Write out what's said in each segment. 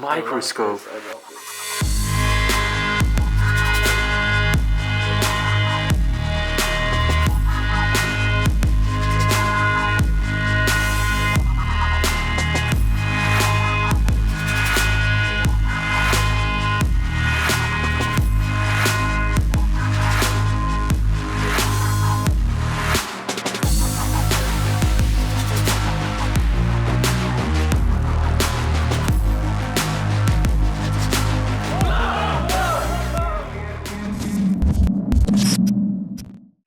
microscope. I love this.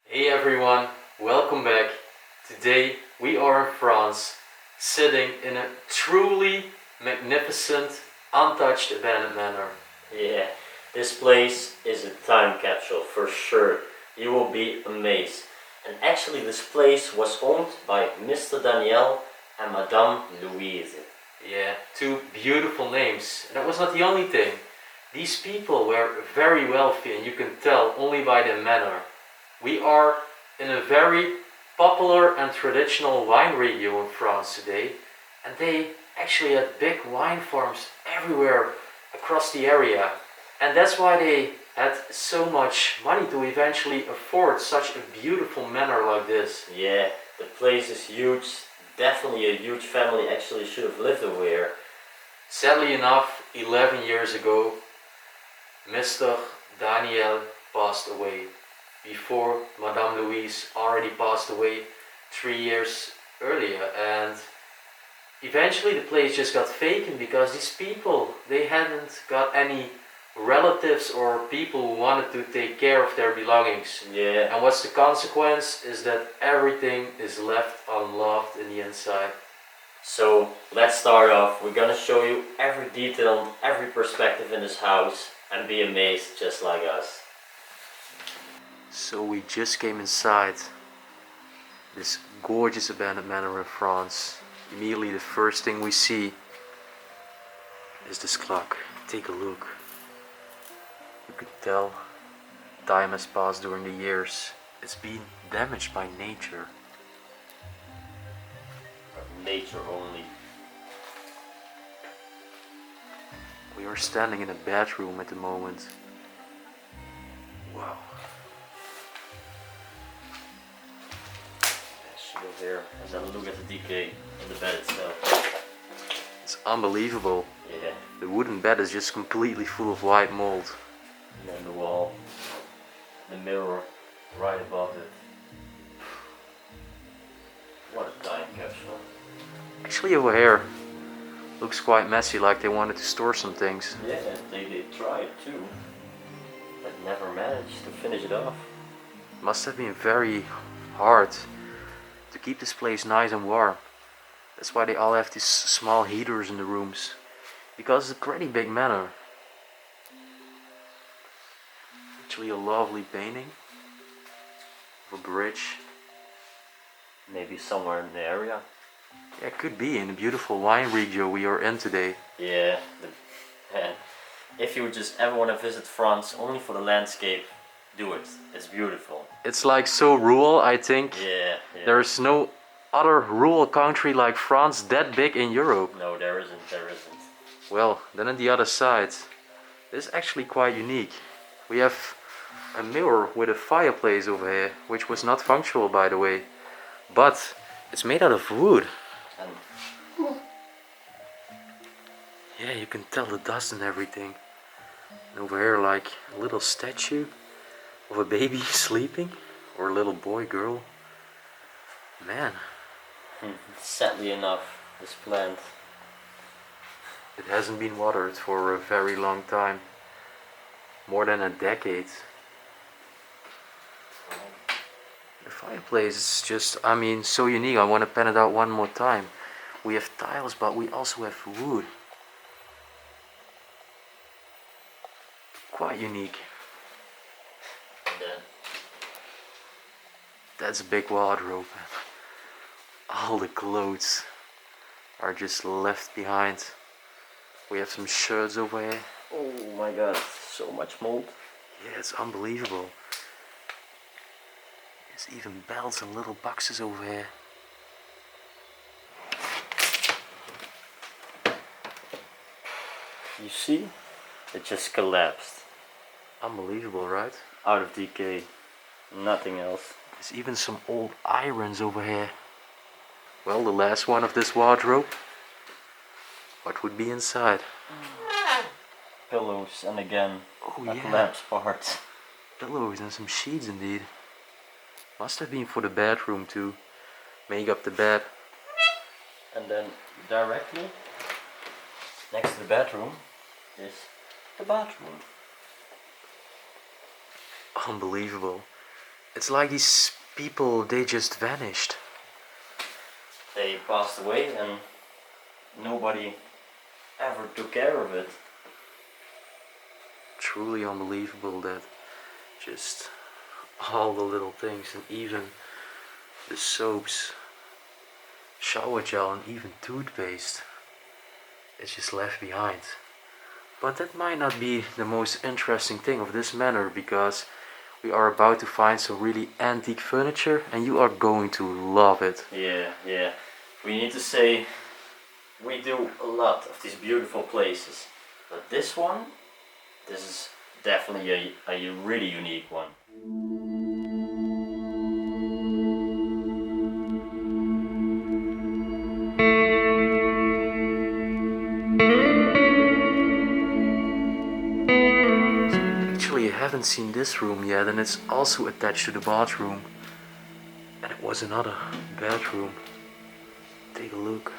Hey everyone, welcome back. Today we are in France, sitting in a truly magnificent, untouched abandoned manor. Yeah, this place is a time capsule for sure. You will be amazed. And actually this place was owned by Mr. Daniel and Madame Louise. Yeah, two beautiful names. And that was not the only thing. These people were very wealthy, and you can tell only by their manner. We are in a very popular and traditional wine region in France today, and they actually had big wine farms everywhere across the area. And that's why they had so much money to eventually afford such a beautiful manor like this. Yeah, the place is huge. Definitely a huge family actually should have lived over here. Sadly enough, 11 years ago, Mr. Daniel passed away, before Madame Louise already passed away 3 years earlier. And eventually the place just got vacant because these people, they hadn't got any relatives or people who wanted to take care of their belongings. Yeah. And what's the consequence is that everything is left unloved in the inside. So let's start off. We're gonna show you every detail and every perspective in this house and be amazed just like us. So we just came inside this gorgeous abandoned manor in France. Immediately the first thing we see is this clock. Take a look. You could tell time has passed during the years. It's been damaged by nature. Nature only. We are standing in a bedroom at the moment. Wow. Let's go here and then look at the decay in the bed itself. It's unbelievable. Yeah. The wooden bed is just completely full of white mold. And then the wall, the mirror right above it. What a time capsule. Actually over here looks quite messy, like they wanted to store some things. Yeah, they tried too, but never managed to finish it off. Must have been very hard to keep this place nice and warm. That's why they all have these small heaters in the rooms, because it's a pretty big manor. Actually a lovely painting of a bridge. Maybe somewhere in the area. Yeah, it could be in the beautiful wine region we are in today. Yeah, if you just ever want to visit France only for the landscape, do it. It's beautiful. It's like so rural, I think. Yeah. There's no other rural country like France that big in Europe. No, there isn't. Well, then on the other side, this is actually quite unique. We have a mirror with a fireplace over here, which was not functional by the way, but it's made out of wood. And yeah, you can tell the dust and everything. And over here like a little statue of a baby sleeping, or a little boy, girl. Man, sadly enough, this plant, it hasn't been watered for a very long time. More than a decade. The fireplace is just, I mean, so unique. I want to pen it out one more time. We have tiles, but we also have wood. Quite unique. and then That's a big wardrobe. All the clothes are just left behind. We have some shirts over here. oh my god, so much mold. Yeah, it's unbelievable. There's even belts and little boxes over here. You see? It just collapsed. Unbelievable, right? Out of decay. Nothing else. There's even some old irons over here. Well, the last one of this wardrobe. What would be inside? Pillows and again Oh a yeah, collapsed part. pillows and some sheets indeed. Must have been for the bedroom to make up the bed. And then directly next to the bedroom is the bathroom. Unbelievable. It's like these people, they just vanished. They passed away and nobody ever took care of it. Truly unbelievable that just all the little things, and even the soaps, shower gel, and even toothpaste is just left behind. But that might not be the most interesting thing of this manor, because we are about to find some really antique furniture and you are going to love it. Yeah. We need to say we do a lot of these beautiful places, but this is definitely a really unique one. Actually, I haven't seen this room yet, and it's also attached to the bathroom. And it was another bedroom. Take a look.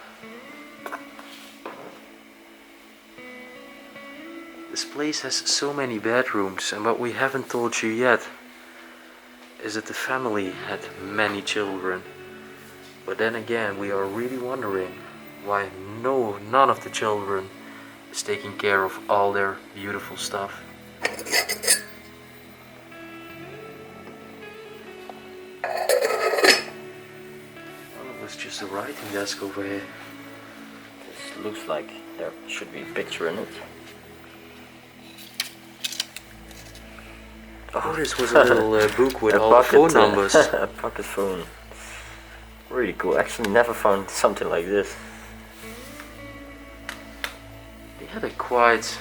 This place has so many bedrooms, and what we haven't told you yet is that the family had many children. But then again, we are really wondering why none of the children is taking care of all their beautiful stuff. Oh, it's just a writing desk over here. This looks like there should be a picture in it. Oh, this was a little book with all the phone numbers. A pocket phone. Really cool. Actually never found something like this. They had a quite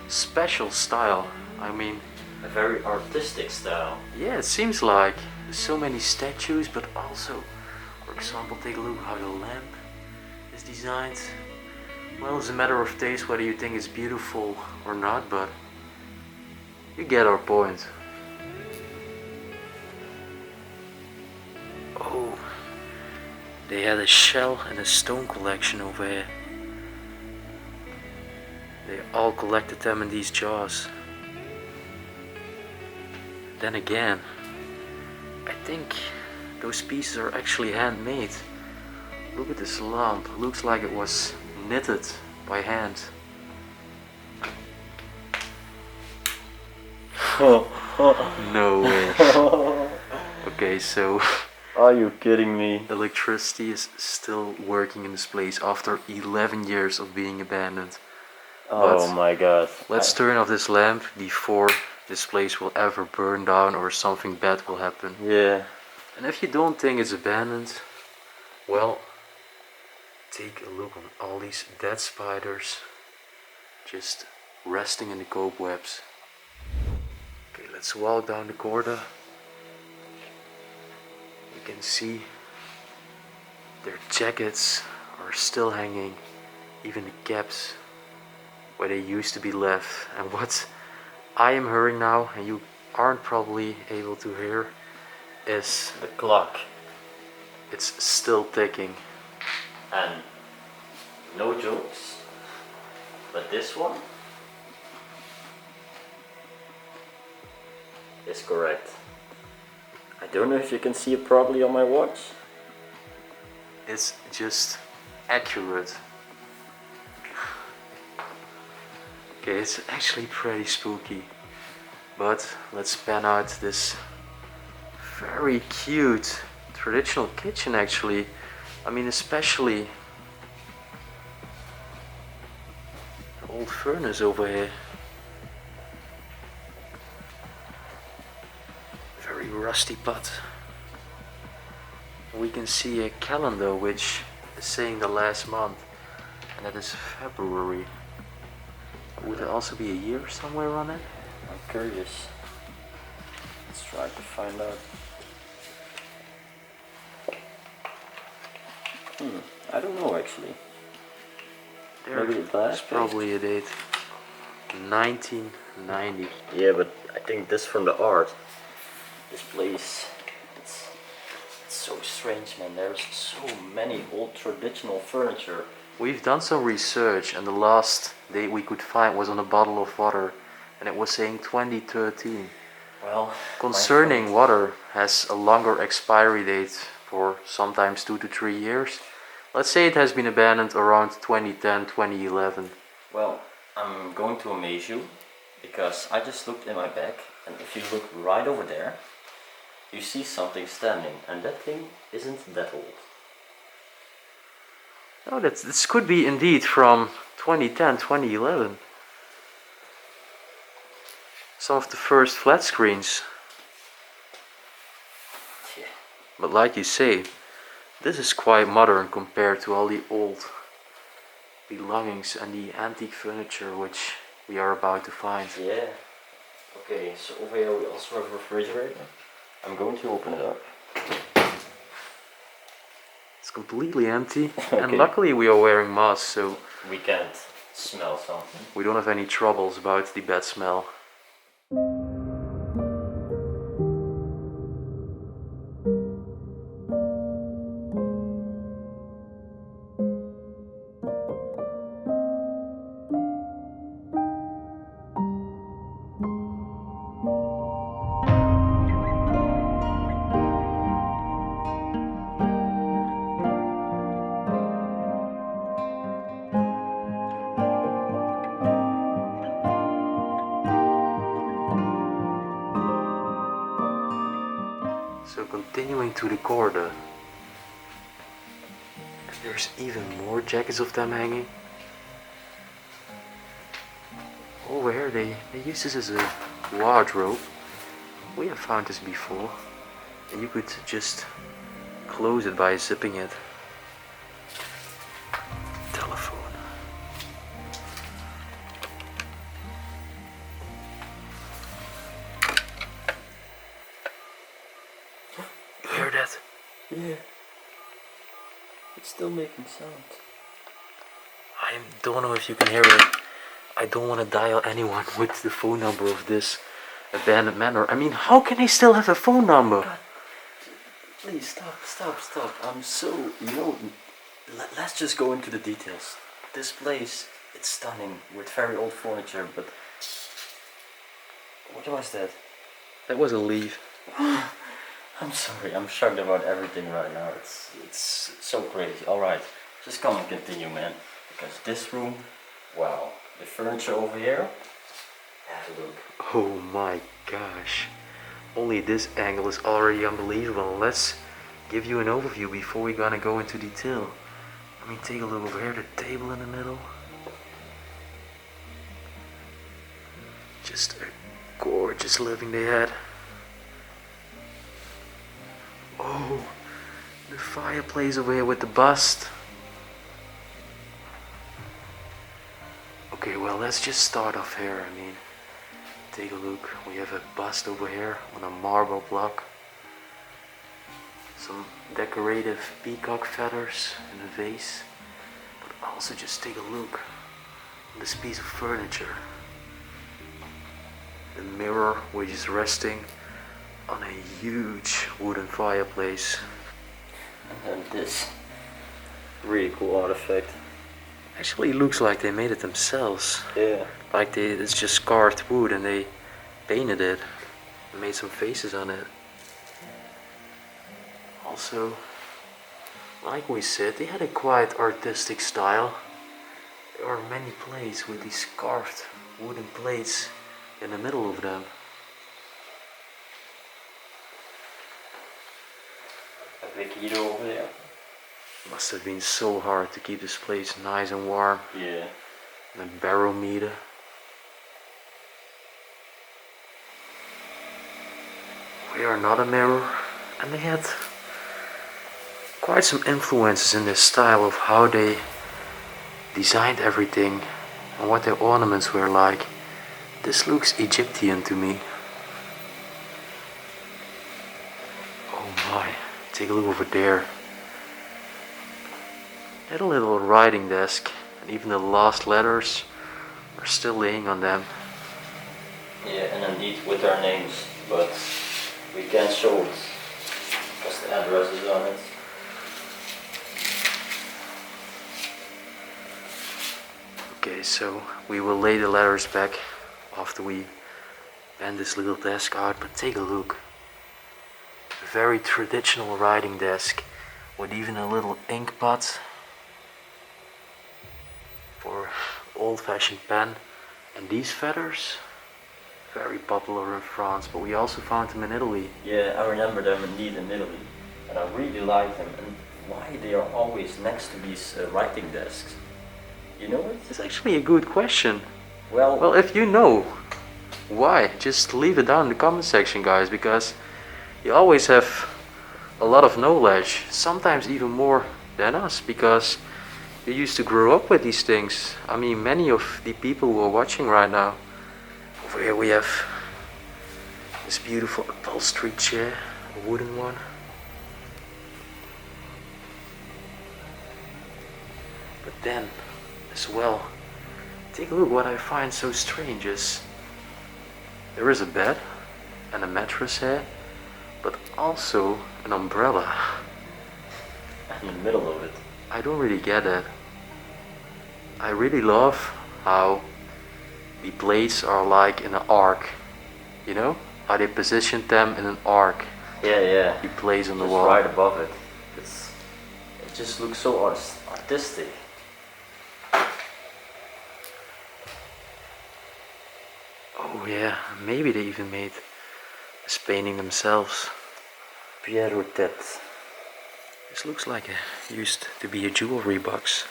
special style. I mean, A very artistic style. yeah, it seems like so many statues, but also, for example, take a look how the lamp is designed. Well, it's a matter of taste whether you think it's beautiful or not, but you get our point. Oh, they had a shell and a stone collection over here. They all collected them in these jars. Then again, I think those pieces are actually handmade. Look at this lamp, looks like it was knitted by hand. No way. Okay, so Are you kidding me? electricity is still working in this place after 11 years of being abandoned. Oh But my god. let's turn off this lamp before this place will ever burn down or something bad will happen. Yeah. And if you don't think it's abandoned, well, take a look on all these dead spiders just resting in the cobwebs. Okay, let's walk down the corridor. You can see their jackets are still hanging, even the caps where they used to be left. And what I am hearing now, and you aren't probably able to hear, is The clock. it's still ticking. And no jokes, but this one is correct. I don't know if you can see it properly on my watch. It's just accurate. Okay, it's actually pretty spooky. But let's pan out this very cute traditional kitchen actually. I mean, especially the old furnace over here. Very rusty pot. We can see a calendar which is saying the last month, and that is February. Would there also be a year somewhere on it? I'm curious. Let's try to find out. I don't know actually. Maybe the glass There's probably a date. 1990. Yeah, but I think this from the art. This place, it's so strange, man. There's so many old traditional furniture. We've done some research, and the last date we could find was on a bottle of water, and it was saying 2013. Well, Concerning water has a longer expiry date for sometimes 2 to 3 years. Let's say it has been abandoned around 2010, 2011. well, I'm going to amaze you because I just looked in my bag, and if you look right over there, you see something standing, and that thing isn't that old. Oh, this could be indeed from 2010, 2011. Some of the first flat screens. Yeah. But like you say, this is quite modern compared to all the old belongings and the antique furniture which we are about to find. Yeah. Okay, so over here we also have a refrigerator. I'm going to open it up. It's completely empty, Okay. and luckily we are wearing masks, so We can't smell something. we don't have any troubles about the bad smell. So continuing to the corridor, there's even more jackets of them hanging. Over here they use this as a wardrobe. We have found this before, and you could just close it by zipping it. Telephone. You hear that? Yeah. It's still making sound. I don't know if you can hear it. I don't want to dial anyone with the phone number of this abandoned manor. I mean, how can they still have a phone number? God, please stop. I'm so, let's just go into the details. This place, it's stunning with very old furniture, but what was that? That was a leaf. I'm sorry, I'm shocked about everything right now. It's so crazy. Alright, just come and continue, man. Because this room, wow. The furniture over here, have a look. Oh my gosh. Only this angle is already unbelievable. Let's give you an overview before we're gonna go into detail. Let me take a look over here, the table in the middle. Just a gorgeous living they had. Oh, the fireplace over here with the bust. Okay, well, let's just start off here. I mean, take a look. We have a bust over here on a marble block. Some decorative peacock feathers in a vase. But also just take a look at this piece of furniture. The mirror, which is resting on a huge wooden fireplace. And then this really cool artifact. Actually, it looks like they made it themselves. Yeah. Like it's just carved wood and they painted it and made some faces on it. Also, like we said, they had a quite artistic style. There are many plates with these carved wooden plates in the middle of them. A big heater over there. Must have been so hard to keep this place nice and warm. Yeah. And a barometer. We are not a mirror, and they had quite some influences in this style of how they designed everything and what their ornaments were like. This looks Egyptian to me. Oh my, take a look over there. Had a little writing desk, and even the last letters are still laying on them. Yeah, and indeed with our names, but we can't show it because the address is on it. Okay, so we will lay the letters back after we bend this little desk out, but take a look. A very traditional writing desk with even a little ink pot for old-fashioned pen. And these feathers, very popular in France, but we also found them in Italy. Yeah, I remember them indeed in Italy, and I really like them. And why they are always next to these writing desks? You know it? It's actually a good question. Well, Well, if you know why, just leave it down in the comment section, guys, because you always have a lot of knowledge, sometimes even more than us, because you used to grow up with these things. I mean, many of the people who are watching right now. Over here we have this beautiful upholstery chair, a wooden one. But then, as well, take a look. What I find so strange is there is a bed and a mattress here, but also an umbrella. in the middle of it. I don't really get it. I really love how the blades are like in an arc, you know? How they positioned them in an arc. Yeah. The blades on the Just wall. right above it. It just looks so artistic. Oh yeah, maybe they even made this painting themselves. Pierre tête. This looks like it used to be a jewelry box.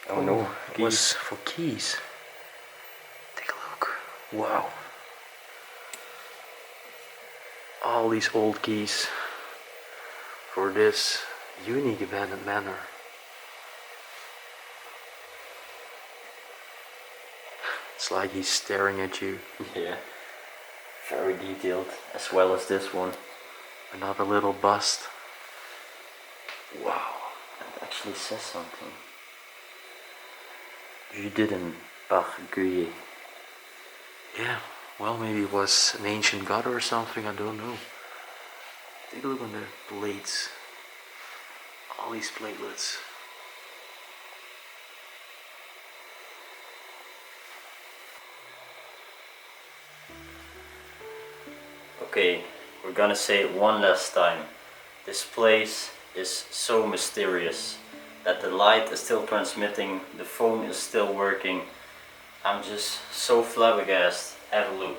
Oh no, it was for keys. Take a look. Wow. All these old keys for this unique abandoned manor. It's like he's staring at you. Yeah, very detailed, as well as this one. Another little bust. Wow. It actually says something. You didn't parguer. Yeah, well, maybe it was an ancient god or something, I don't know. Take a look on the blades. All these platelets. Okay, we're gonna say it one last time. This place is so mysterious that the light is still transmitting, the phone is still working. I'm just so flabbergasted. Have a look.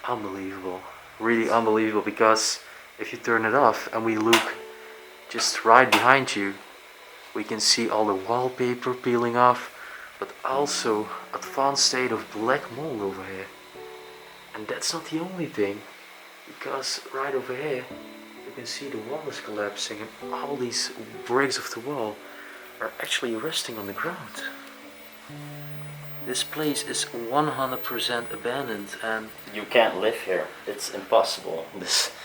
Unbelievable. Really unbelievable, because if you turn it off and we look just right behind you, we can see all the wallpaper peeling off, but also advanced state of black mold over here. And that's not the only thing, because right over here you can see the wall is collapsing and all these bricks of the wall are actually resting on the ground. This place is 100% abandoned, and You can't live here. It's impossible.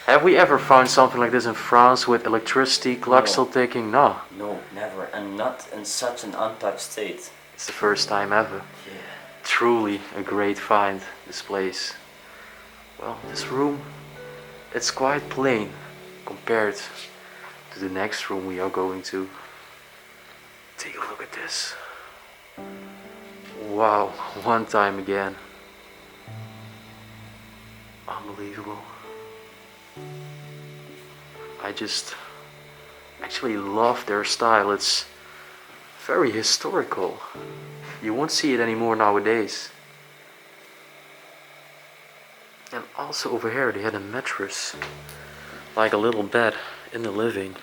have we ever found something like this in France with electricity, clock No. still ticking? No. No, never, and not in such an untouched state. It's the first time ever. Yeah. Truly a great find, this place. Well, this room, it's quite plain compared to the next room we are going to. Take a look at this. Wow, one time again. Unbelievable. I just actually love their style. It's very historical. You won't see it anymore nowadays. And also over here they had a mattress, like a little bed in the living.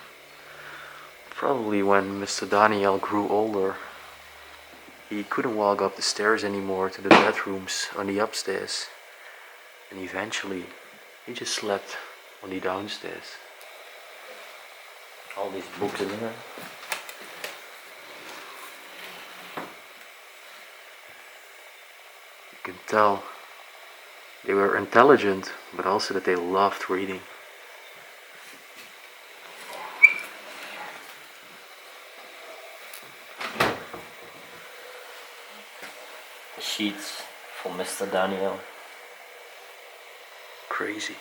Probably when Mr. Daniel grew older, he couldn't walk up the stairs anymore to the bedrooms on the upstairs. And eventually he just slept on the downstairs. All these books in there. can tell they were intelligent, but also that they loved reading. The sheets for Mr. Daniel. Crazy.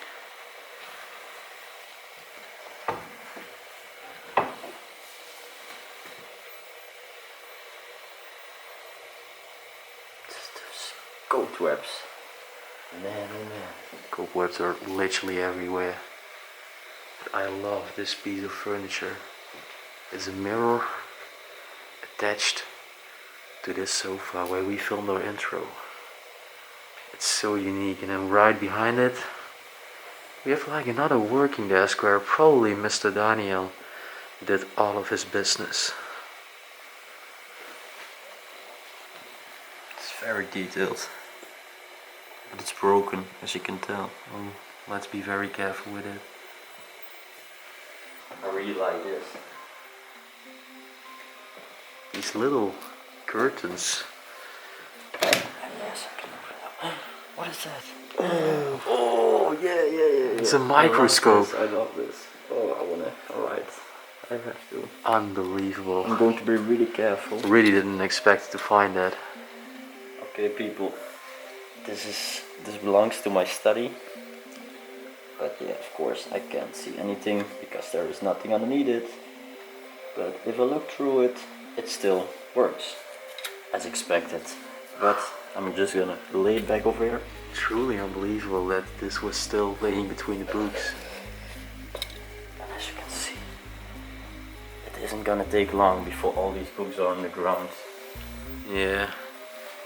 Cobwebs. Man, oh man. Cobwebs are literally everywhere. But I love this piece of furniture. It's a mirror attached to this sofa where we filmed our intro. It's so unique, and then right behind it we have like another working desk where probably Mr. Daniel did all of his business. It's very detailed. But it's broken, as you can tell. Oh, let's be very careful with it. I really like this. These little curtains. Yes, I can open it up. What is that? Oh, yeah. it's a microscope. I love this. Oh, I wanna. Alright. I have to. Unbelievable. I'm going to be really careful. Really didn't expect to find that. Okay, people. This belongs to my study. But yeah, of course, I can't see anything because there is nothing underneath it. But if I look through it, it still works as expected. But I'm just gonna lay it back over here. Truly unbelievable that this was still laying between the books. And as you can see, it isn't gonna take long before all these books are on the ground. Yeah,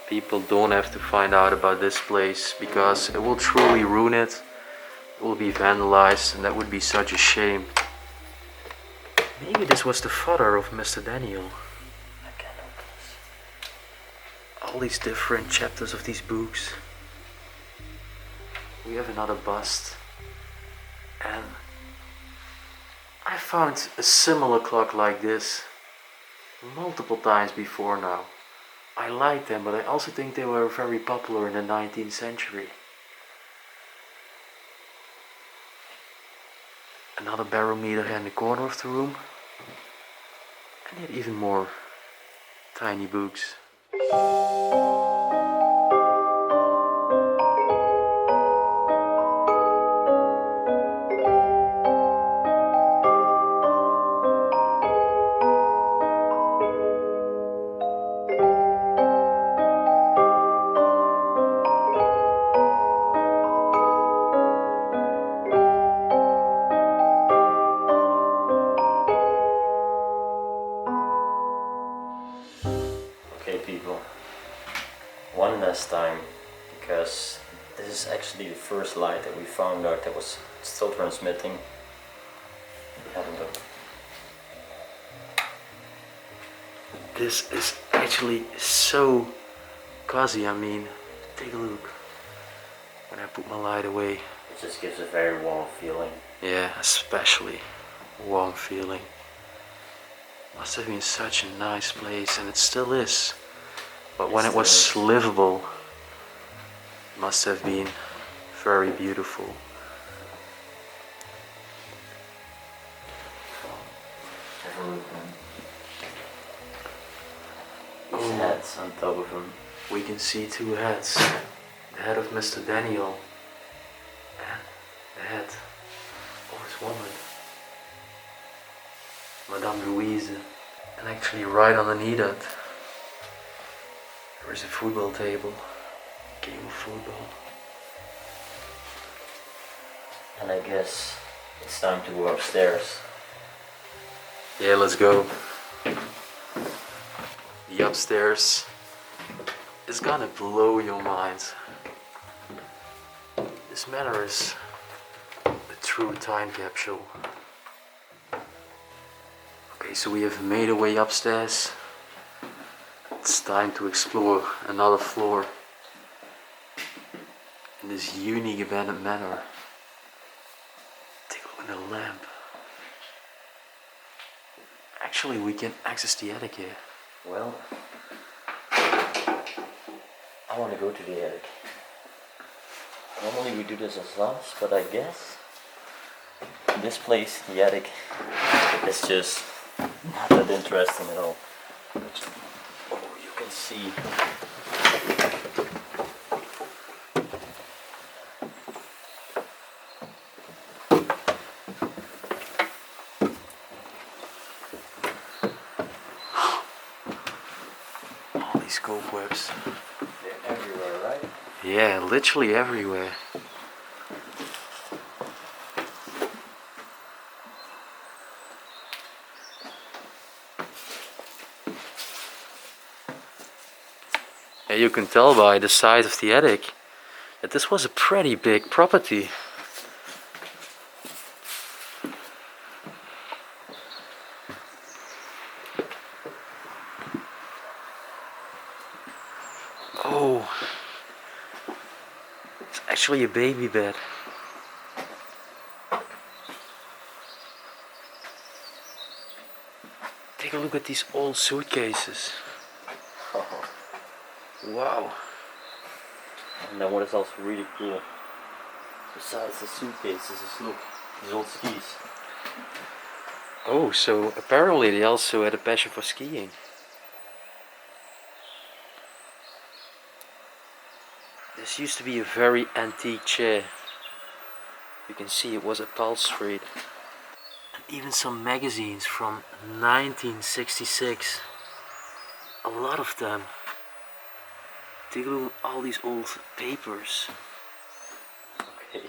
people don't have to find out about this place because it will truly ruin it. It will be vandalized, and that would be such a shame. Maybe this was the father of Mr. Daniel. I can't open this. All these different chapters of these books. We have another bust, and I found a similar clock like this multiple times before now. I like them, but I also think they were very popular in the 19th century. Another barometer here in the corner of the room, and yet even more tiny books. Okay, people. One last time, because this is actually the first light that we found out that was still transmitting. We have a look. This is actually so cozy. I mean, take a look. When I put my light away. It just gives a very warm feeling. Yeah, especially warm feeling. Must have been such a nice place, and it still is. But when it was livable, it must have been very beautiful. Have a look, man. These heads on top of him. We can see two heads. The head of Mr. Daniel and the head of his woman, Madame Louise. And actually right underneath that, there is a football table, game of football. And I guess it's time to go upstairs. Yeah, let's go. The upstairs is gonna blow your mind. This manor is a true time capsule. Okay, so we have made our way upstairs. It's time to explore another floor in this unique abandoned manor. Take a look at the lamp. Actually, we can access the attic here. Well, I I want to go to the attic. Normally we do this as last, but I guess in this place, the attic, is just not that interesting at all. Oh, you can see. All these cobwebs. They're everywhere, right? Yeah, literally everywhere. And you can tell by the size of the attic that this was a pretty big property. Oh, it's actually a baby bed. Take a look at these old suitcases. Wow. And then what is also really cool, besides the suitcases, is look, these old skis. Oh, so apparently they also had a passion for skiing. This used to be a very antique chair. You can see it was upholstered. And even some magazines from 1966. A lot of them. Take a look at all these old papers. Okay.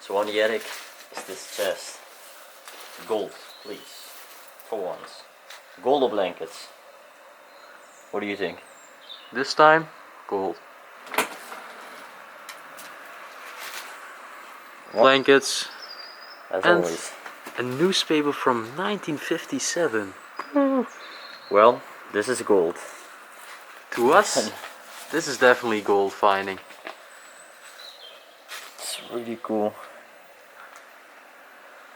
So on the attic is this chest. Gold, please. For once. Gold or blankets? What do you think? This time, gold. What? Blankets As and always. a newspaper from 1957. Well, this is gold. To us, this is definitely gold finding. It's really cool.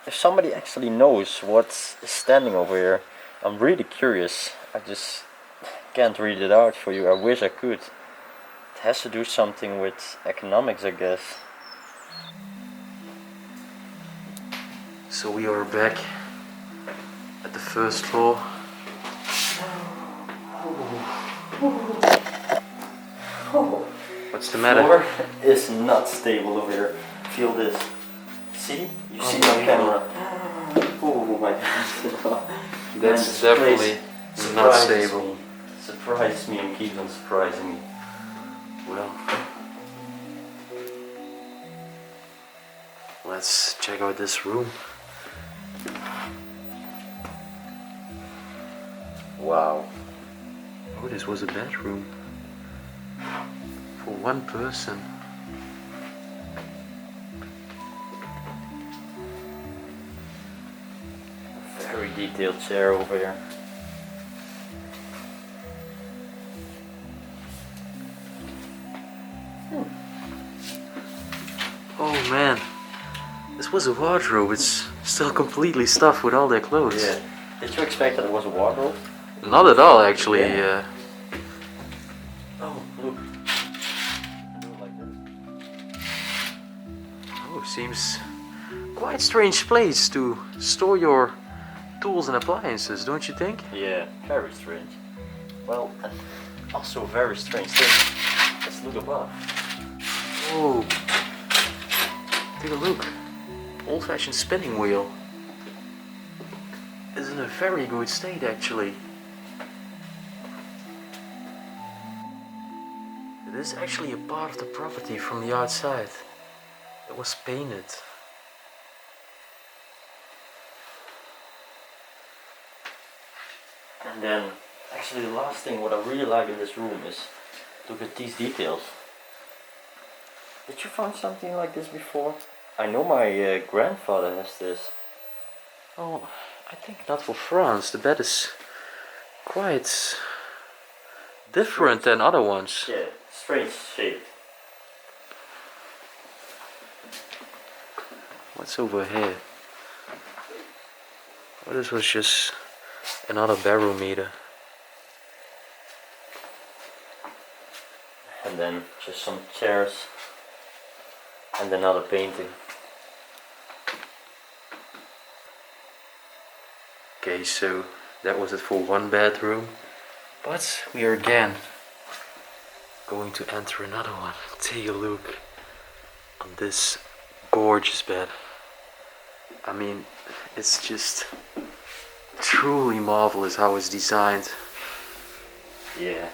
If somebody actually knows what's standing over here, I'm really curious. I just can't read it out for you. I wish I could. It has to do something with economics, I guess. So we are back at the first floor. What's the matter? Floor is not stable over here. Feel this. See? You see it on camera. Oh my god. That's definitely not stable. Surprised me and keeps on surprising me. Well, let's check out this room. Wow. Oh, this was a bedroom for one person. Very detailed chair over here. Oh man, this was a wardrobe. It's still completely stuffed with all their clothes. Yeah. Did you expect that it was a wardrobe? Not at all, actually. Yeah. Oh, look. Like this. Oh, seems quite strange place to store your tools and appliances, don't you think? Yeah, very strange. Well, and also very strange thing. Let's look above. Oh, take a look. Old-fashioned spinning wheel. It's in a very good state, actually. It is actually a part of the property from the outside. It was painted. And then, actually the last thing what I really like in this room is, look at these details. Did you find something like this before? I know my grandfather has this. Oh, I think not for France. The bed is quite different than other ones. Yeah, strange shape. What's over here? Oh, this was just another barometer. And then just some chairs and another painting. Okay, so that was it for one bedroom, but we are again going to enter another one. Take a look on this gorgeous bed. I mean, it's just truly marvelous how it's designed. Yeah,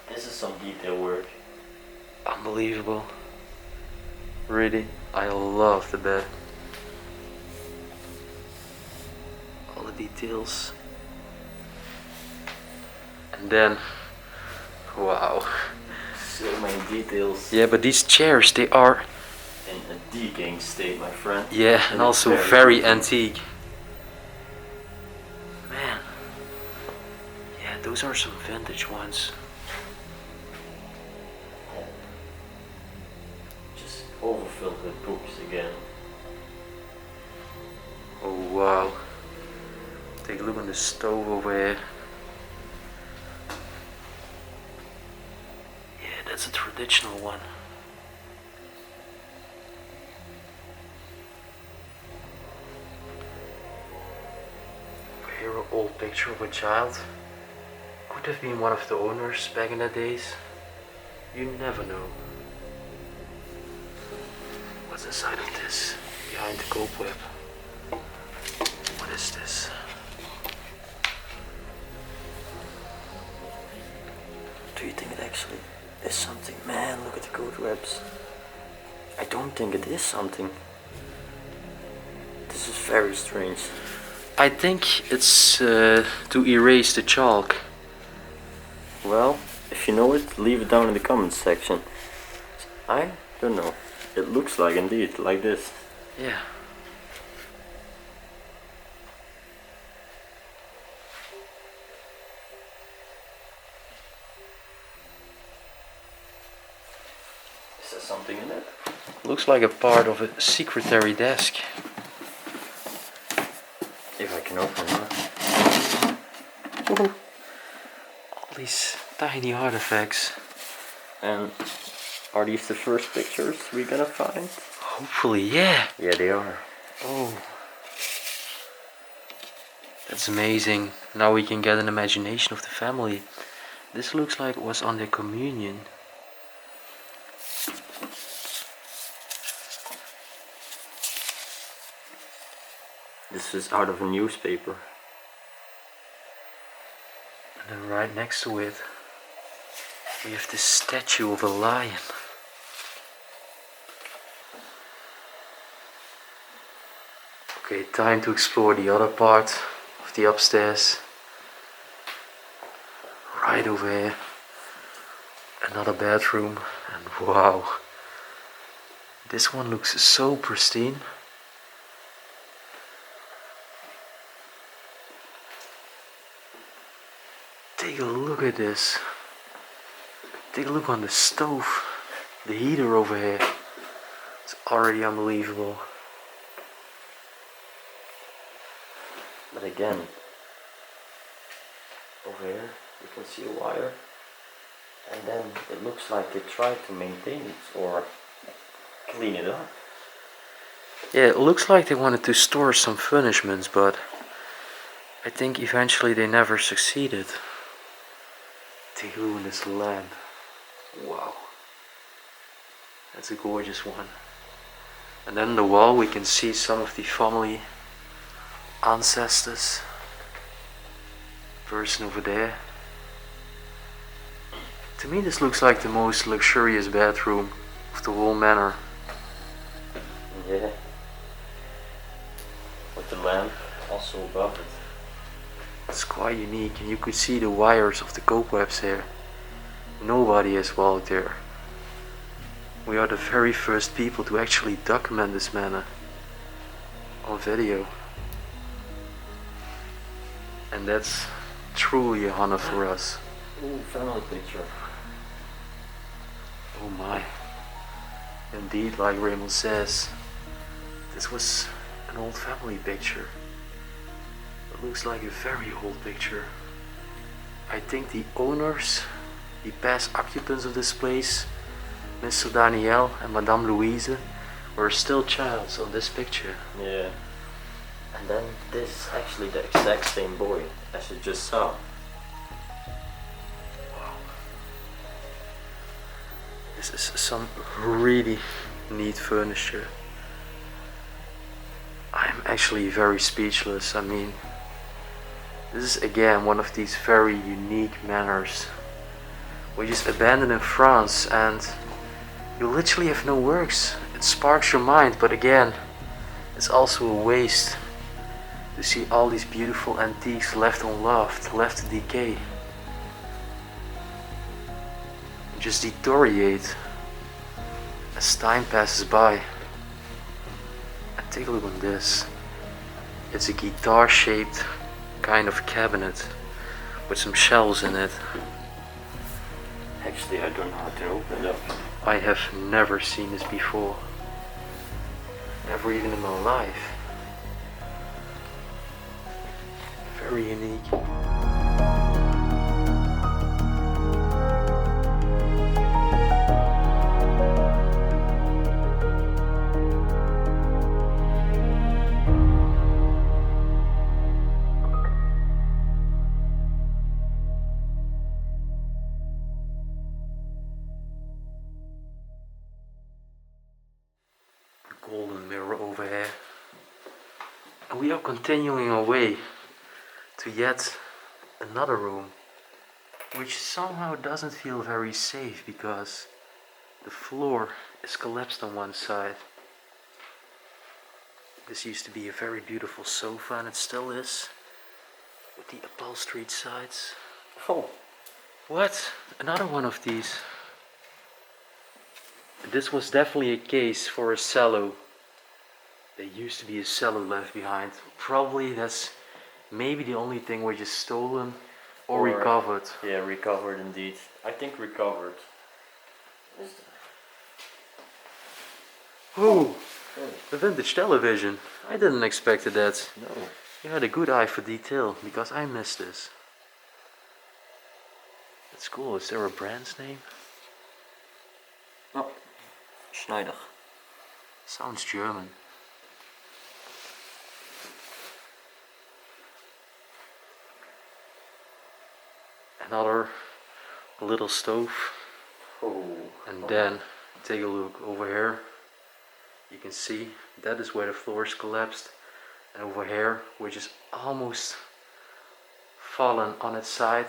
this is some detail work. Unbelievable. Really, I love the bed. All the details. And then, wow. So many details. Yeah, but these chairs, they are, In a decaying state, my friend. yeah, and also very antique. Man, yeah, those are some vintage ones. Just overfilled with books again. Oh wow. Take a look on the stove over here. Yeah, that's a traditional one. Here an old picture of a child. Could have been one of the owners back in the days. You never know. What's inside of this? Behind the cobweb. What is this? Do you think it actually is something? Man, look at the cobwebs. I don't think it is something. This is very strange. I think it's to erase the chalk. Well, if you know it, leave it down in the comments section. I don't know. It looks like indeed, like this. Yeah. Is there something in it? Looks like a part of a secretary desk. If I can open it. All these tiny artifacts. And are these the first pictures we're gonna find? Hopefully, yeah. Yeah, they are. Oh. That's amazing. Now we can get an imagination of the family. This looks like it was on their communion. This is out of a newspaper. And then right next to it, we have this statue of a lion. Okay, time to explore the other part of the upstairs. Right over here. Another bedroom, and wow. This one looks so pristine. Take a look at this. Take a look on the stove. The heater over here. It's already unbelievable. But again, over here you can see a wire. And then it looks like they tried to maintain it or clean it up. Yeah, it looks like they wanted to store some furnishments, but I think eventually they never succeeded. Take a look at this lamp. Wow. That's a gorgeous one. And then on the wall we can see some of the family ancestors. Person over there. To me this looks like the most luxurious bedroom of the whole manor. Yeah. With the lamp also above it. It's quite unique, and you could see the wires of the cobwebs here. Nobody has walked there. We are the very first people to actually document this manor on video. And that's truly an honor for us. Ooh, family picture. Oh my. Indeed, like Raymond says, this was an old family picture. It looks like a very old picture. I think the owners the past occupants of this place, Mr. Daniel and Madame Louise, were still childs on this picture. Yeah. And then this is actually the exact same boy as you just saw. This is some really neat furniture. I'm actually very speechless. I mean, this is again one of these very unique manors which is abandoned in France, and you literally have no works. It sparks your mind, but again, it's also a waste to see all these beautiful antiques left unloved, left to decay, and just deteriorate as time passes by. And take a look on this. It's a guitar-shaped kind of cabinet with some shelves in it. Actually, I don't know how to open it up. I have never seen this before. Never even in my life. Very unique. Golden mirror over here. And we are continuing our way to yet another room, which somehow doesn't feel very safe because the floor is collapsed on one side. This used to be a very beautiful sofa, and it still is, with the upholstered sides. Oh, What? Another one of these. This was definitely a case for a cello. There used to be a cello left behind. Probably that's maybe the only thing which is stolen or recovered. yeah, recovered indeed. I think recovered. Oh, a vintage television. I didn't expect that. No. You had a good eye for detail, because I missed this. That's cool. Is there a brand's name? No. Schneider. Sounds German. Another little stove. Oh. And then take a look over here. You can see that is where the floor is collapsed. And over here, which is almost fallen on its side,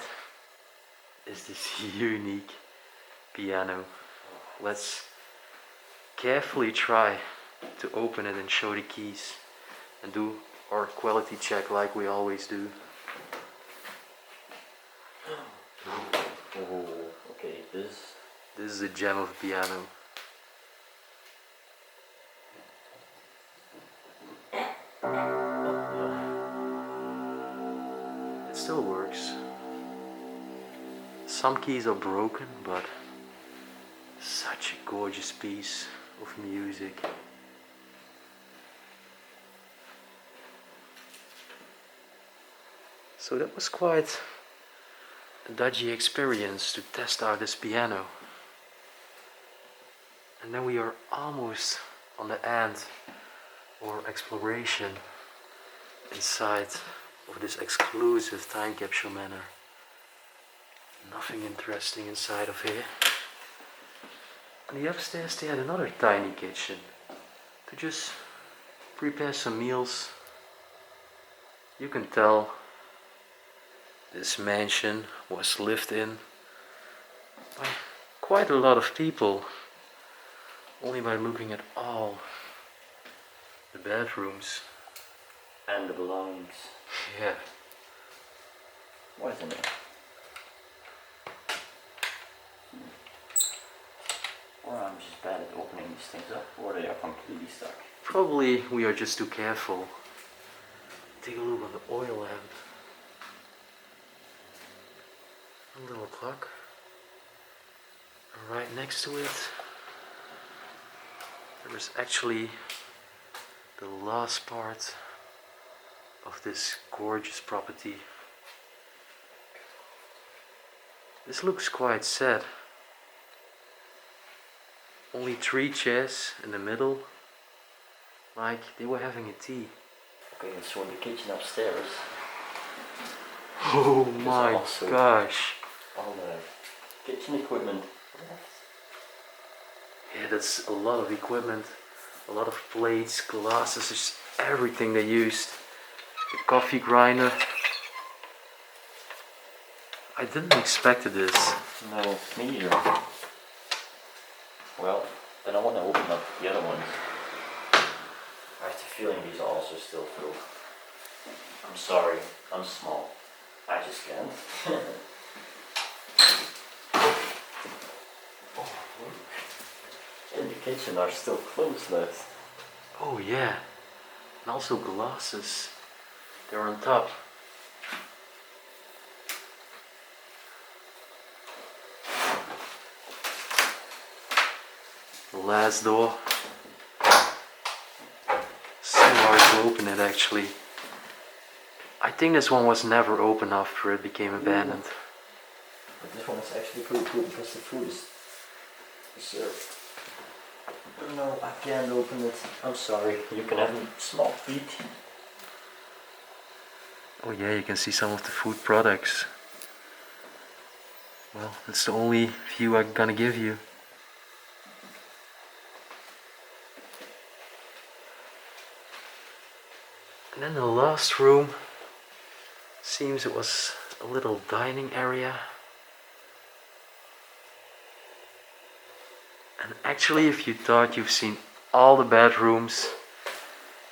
is this unique piano. Let's carefully try to open it and show the keys and do our quality check like we always do. Oh, okay, this is a gem of a piano. It still works. Some keys are broken, but such a gorgeous piece of music. So that was quite a dodgy experience to test out this piano. And then we are almost on the end or exploration inside of this exclusive time capsule manor. Nothing interesting inside of here. On the upstairs they had another tiny kitchen to just prepare some meals. You can tell this mansion was lived in by quite a lot of people, only by looking at all the bedrooms and the belongings. Yeah. What is in there? Or I'm just bad at opening these things up, or they are completely stuck. Probably we are just too careful. Take a look on the oil lamp. A little clock. And right next to it, there is actually the last part of this gorgeous property. This looks quite sad. Only 3 chairs in the middle, like they were having a tea. Okay, so in the kitchen upstairs. Oh my gosh. All the kitchen equipment. Yeah, that's a lot of equipment. A lot of plates, glasses, just everything they used. The coffee grinder. I didn't expect this. No, me neither. Well, then I want to open up the other ones. I have the feeling these are also still filled. I'm sorry, I'm small. I just can't. Oh, look. In the kitchen are still clothes left. Oh yeah, and also glasses. They're on top. The last door. So hard to open it actually. I think this one was never open after it became abandoned. But this one is actually pretty cool because the food is preserved. But no, I can't open it. I'm sorry. You can have a small peek. Oh yeah, you can see some of the food products. Well, that's the only view I'm gonna give you. And then the last room, seems it was a little dining area. And actually, if you thought you've seen all the bedrooms,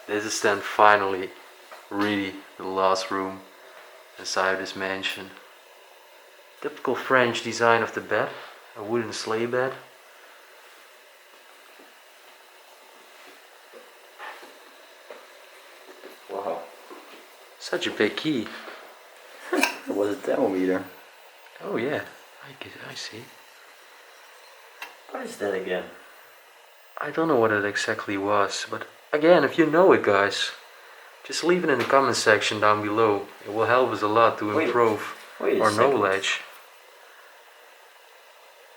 this is then finally really the last room inside this mansion. Typical French design of the bed, a wooden sleigh bed. Wow. Such a big key. It was a thermometer. Oh yeah, I see. What is that again? I don't know what it exactly was, but again, if you know it guys, just leave it in the comment section down below. It will help us a lot to improve Wait a our second. knowledge.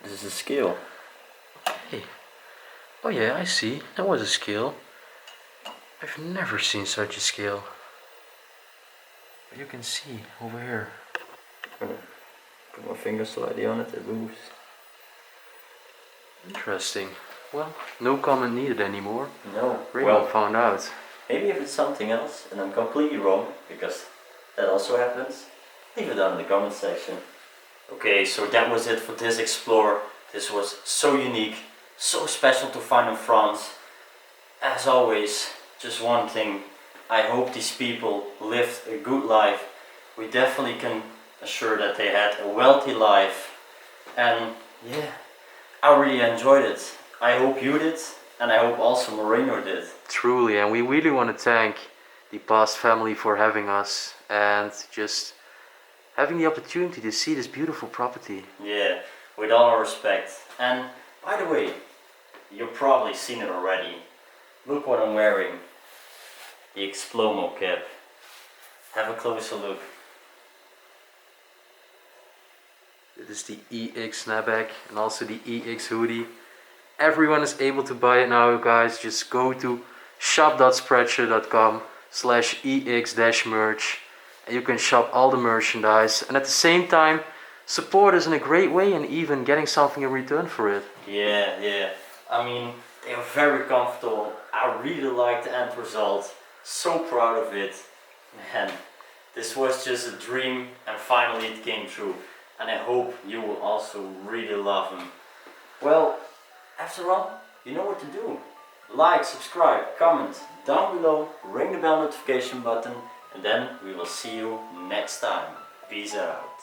This is a scale. Hey. Oh yeah, I see. That was a scale. I've never seen such a scale. But you can see over here. Put my finger slightly on it, it moves. Interesting. Well, no comment needed anymore. No. Raymond found out. Maybe if it's something else and I'm completely wrong, because that also happens, leave it down in the comment section. Okay, so that was it for this Explore. This was so unique, so special to find in France. As always, just one thing. I hope these people lived a good life. We definitely can assure that they had a wealthy life. And yeah, I really enjoyed it. I hope you did, and I hope also Moreno did. Truly, and we really want to thank the past family for having us and just having the opportunity to see this beautiful property. Yeah, with all our respect. And by the way, you've probably seen it already. Look what I'm wearing. The Explomo cap. Have a closer look. It is the EX snapback and also the EX hoodie. Everyone is able to buy it now, guys. Just go to shop.spreadshirt.com/ex-merch and you can shop all the merchandise, and at the same time support us in a great way and even getting something in return for it. Yeah. I mean, they are very comfortable. I really like the end result. So proud of it. Man, this was just a dream and finally it came true. And I hope you will also really love them. Well, after all, you know what to do. Like, subscribe, comment down below, ring the bell notification button, and then we will see you next time. Peace out.